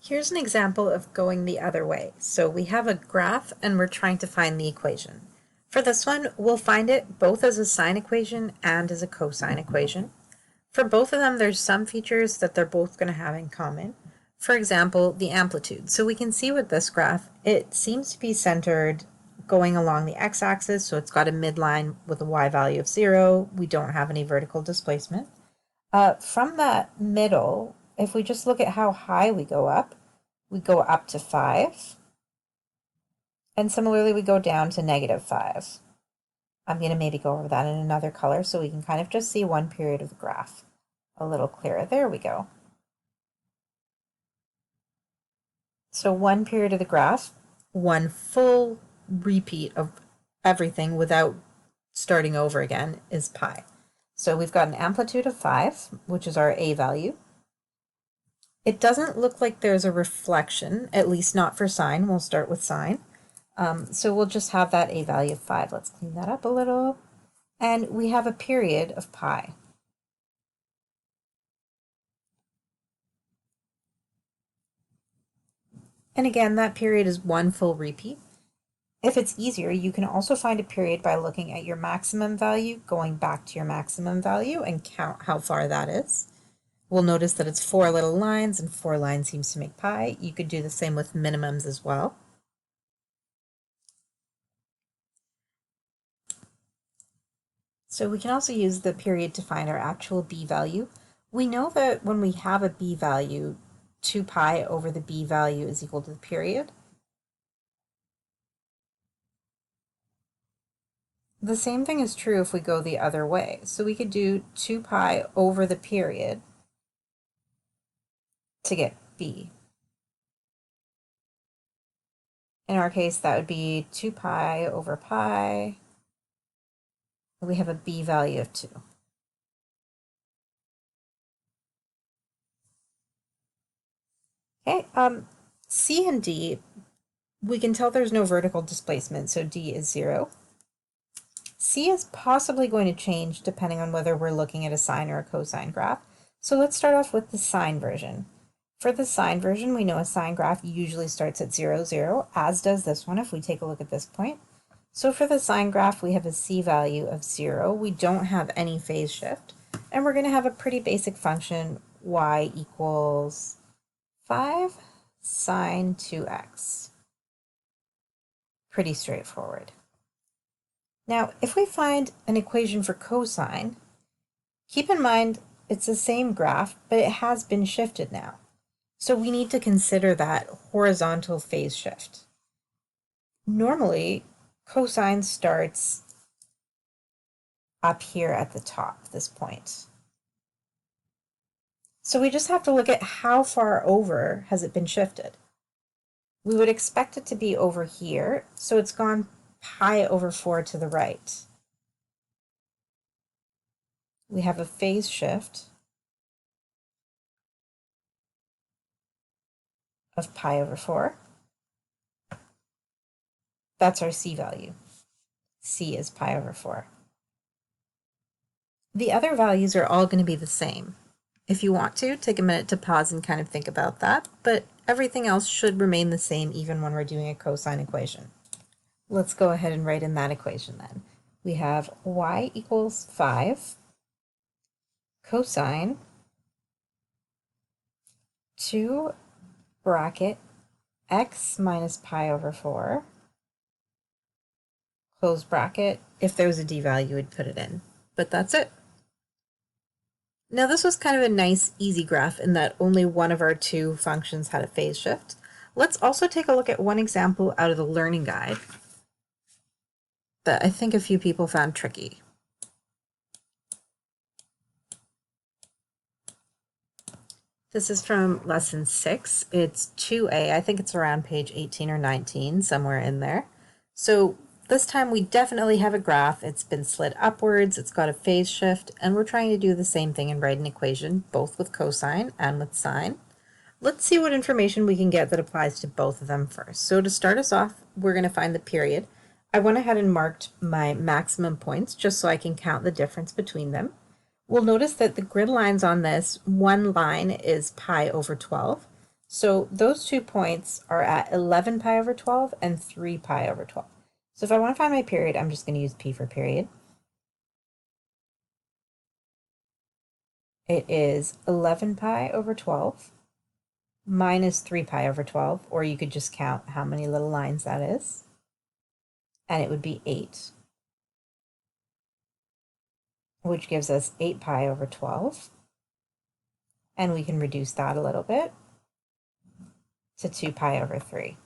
Here's an example of going the other way. So we have a graph and we're trying to find the equation. For this one, we'll find it both as a sine equation and as a cosine equation. For both of them, there's some features that they're both going to have in common. For example, the amplitude. So we can see with this graph, it seems to be centered going along the x-axis, so it's got a midline with a y value of 0. We don't have any vertical displacement. From that middle, if we just look at how high we go up to 5. And similarly, we go down to -5. I'm going to maybe go over that in another color so we can kind of just see one period of the graph a little clearer. There we go. So one period of the graph, one full repeat of everything without starting over again is pi. So we've got an amplitude of 5, which is our a value. It doesn't look like there's a reflection, at least not for sine. We'll start with sine. So we'll just have that a value of 5. Let's clean that up a little. And we have a period of pi. And again, that period is one full repeat. If it's easier, you can also find a period by looking at your maximum value, going back to your maximum value and count how far that is. We'll notice that it's 4 little lines, and 4 lines seems to make pi. You could do the same with minimums as well. So we can also use the period to find our actual b value. We know that when we have a b value, 2 pi over the b value is equal to the period. The same thing is true if we go the other way. So we could do 2 pi over the period to get b. In our case, that would be 2 pi over pi. We have a b value of 2. Okay, C and D, we can tell there's no vertical displacement, so D is 0. C is possibly going to change depending on whether we're looking at a sine or a cosine graph. So let's start off with the sine version. For the sine version, we know a sine graph usually starts at 0, 0, as does this one if we take a look at this point. So for the sine graph, we have a C value of 0. We don't have any phase shift, and we're going to have a pretty basic function, y equals 5 sine 2x. Pretty straightforward. Now, if we find an equation for cosine, keep in mind it's the same graph, but it has been shifted now. So we need to consider that horizontal phase shift. Normally, cosine starts up here at the top, this point. So we just have to look at how far over has it been shifted. We would expect it to be over here, so it's gone pi over 4 to the right. We have a phase shift of pi over 4. That's our C value. C is pi over 4. The other values are all going to be the same. If you want to, take a minute to pause and kind of think about that, but everything else should remain the same even when we're doing a cosine equation. Let's go ahead and write in that equation then. We have y equals 5 cosine 2 bracket x minus pi over 4 close bracket. If there was a d value, we'd put it in, but that's it. Now this was kind of a nice, easy graph in that only one of our two functions had a phase shift. Let's also take a look at one example out of the learning guide that I think a few people found tricky. This is from lesson 6. It's 2A. I think it's around page 18 or 19, somewhere in there. So this time we definitely have a graph. It's been slid upwards, it's got a phase shift, and we're trying to do the same thing and write an equation, both with cosine and with sine. Let's see what information we can get that applies to both of them first. So to start us off, we're going to find the period. I went ahead and marked my maximum points just so I can count the difference between them. We'll notice that the grid lines on this, one line is pi over 12. So those 2 points are at 11 pi over 12 and 3 pi over 12. So if I want to find my period, I'm just going to use P for period. It is 11 pi over 12 minus 3 pi over 12, or you could just count how many little lines that is, and it would be 8, which gives us 8 pi over 12, and we can reduce that a little bit to 2 pi over 3.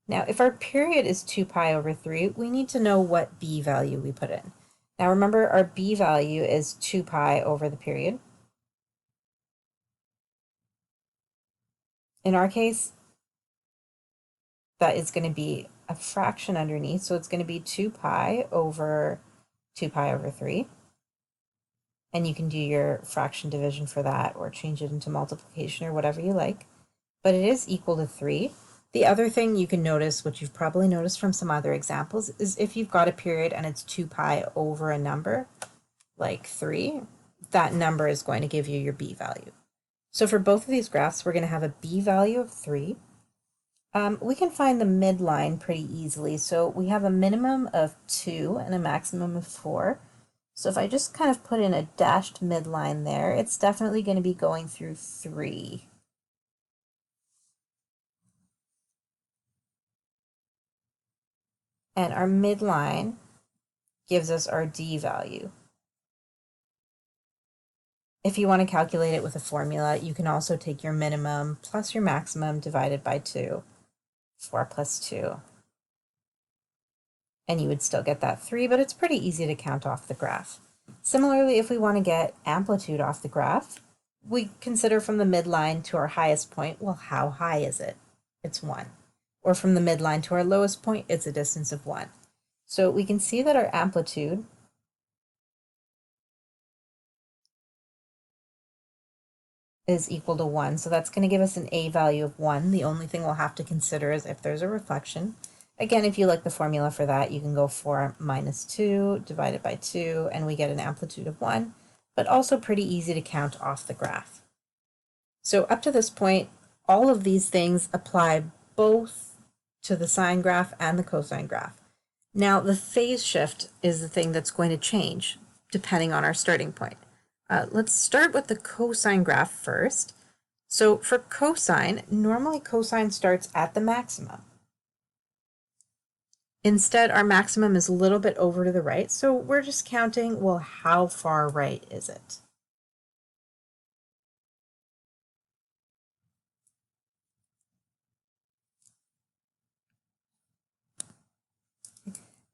Now, if our period is 2 pi over 3, we need to know what b value we put in. Now, remember, our b value is 2 pi over the period. In our case, that is going to be a fraction underneath, so it's going to be 2 pi over 2 pi over 3. And you can do your fraction division for that or change it into multiplication or whatever you like. But it is equal to 3. The other thing you can notice, which you've probably noticed from some other examples, is if you've got a period and it's 2 pi over a number, like 3, that number is going to give you your b value. So for both of these graphs, we're going to have a b value of 3. We can find the midline pretty easily. So we have a minimum of 2 and a maximum of 4. So if I just kind of put in a dashed midline there, it's definitely going to be going through 3. And our midline gives us our d value. If you want to calculate it with a formula, you can also take your minimum plus your maximum divided by 2, 4 plus 2. And you would still get that 3, but it's pretty easy to count off the graph. Similarly, if we want to get amplitude off the graph, we consider from the midline to our highest point, well, how high is it? It's 1. Or from the midline to our lowest point, it's a distance of 1. So we can see that our amplitude is equal to 1. So that's going to give us an a value of 1. The only thing we'll have to consider is if there's a reflection. Again, if you like the formula for that, you can go 4 minus 2 divided by 2, and we get an amplitude of 1, but also pretty easy to count off the graph. So up to this point, all of these things apply both to the sine graph and the cosine graph. Now, the phase shift is the thing that's going to change depending on our starting point. Let's start with the cosine graph first. So for cosine, normally cosine starts at the maximum. Instead, our maximum is a little bit over to the right, so we're just counting, well, how far right is it?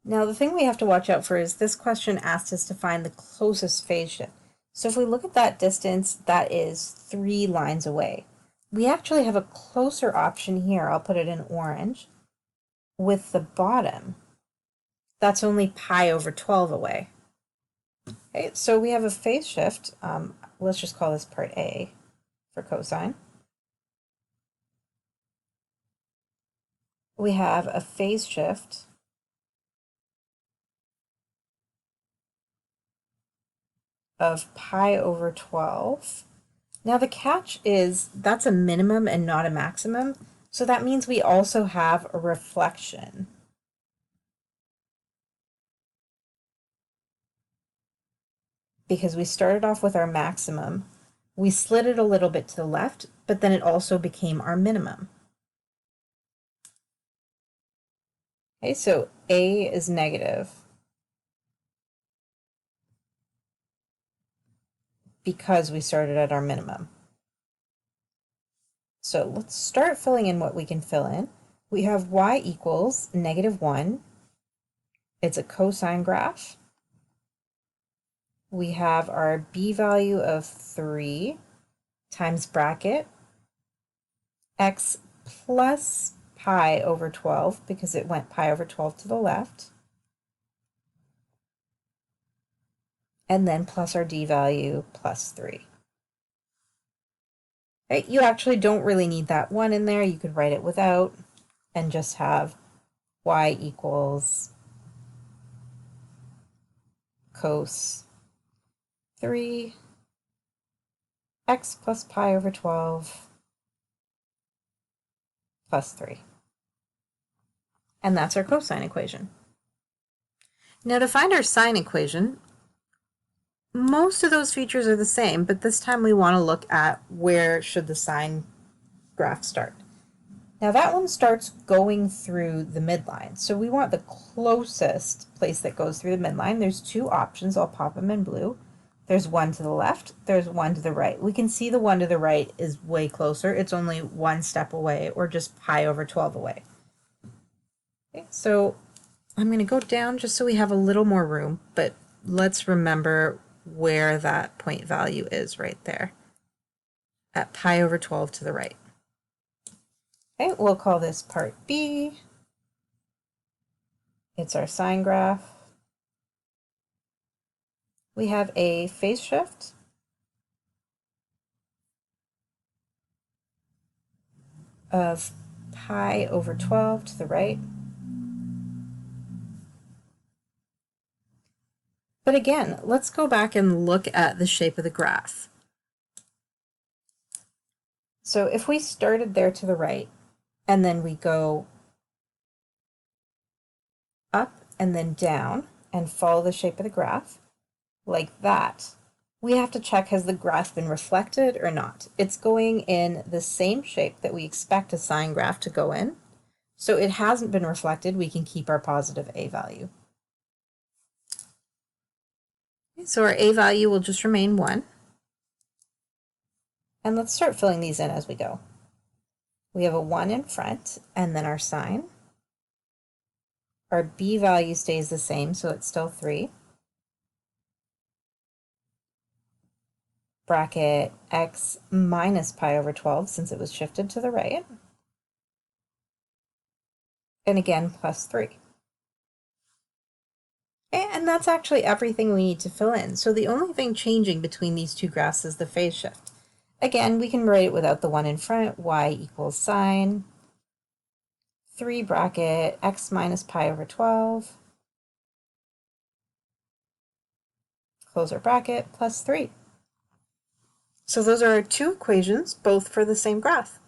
Now, the thing we have to watch out for is this question asked us to find the closest phase shift. So if we look at that distance, that is 3 lines away. We actually have a closer option here, I'll put it in orange, with the bottom. That's only pi over 12 away. Okay, so we have a phase shift. Let's just call this part A for cosine. We have a phase shift of pi over 12. Now the catch is that's a minimum and not a maximum, so that means we also have a reflection. Because we started off with our maximum, we slid it a little bit to the left, but then it also became our minimum. Okay, so A is negative because we started at our minimum. So let's start filling in what we can fill in. We have y equals -1. It's a cosine graph. We have our b value of 3 times bracket x plus pi over 12 because it went pi over 12 to the left. And then plus our d value plus 3. Right, you actually don't really need that 1 in there. You could write it without and just have y equals cos 3 x plus pi over 12 plus 3. And that's our cosine equation. Now to find our sine equation, most of those features are the same, but this time we want to look at where should the sine graph start. Now that one starts going through the midline, so we want the closest place that goes through the midline. There's two options, I'll pop them in blue. There's one to the left, there's one to the right. We can see the one to the right is way closer. It's only one step away, or just pi over 12 away. Okay, so I'm going to go down just so we have a little more room, but let's remember where that point value is right there at pi over 12 to the right. Okay, we'll call this part B. It's our sine graph. We have a phase shift of pi over 12 to the right. But again, let's go back and look at the shape of the graph. So if we started there to the right, and then we go up and then down and follow the shape of the graph, like that, we have to check, has the graph been reflected or not? It's going in the same shape that we expect a sine graph to go in. So it hasn't been reflected, we can keep our positive a value. So our a value will just remain 1. And let's start filling these in as we go. We have a 1 in front, and then our sine. Our b value stays the same, so it's still 3. Bracket x minus pi over 12, since it was shifted to the right. And again, plus 3. And that's actually everything we need to fill in. So the only thing changing between these two graphs is the phase shift. Again, we can write it without the 1 in front, y equals sine 3 bracket x minus pi over 12, close our bracket, plus 3. So those are our two equations, both for the same graph.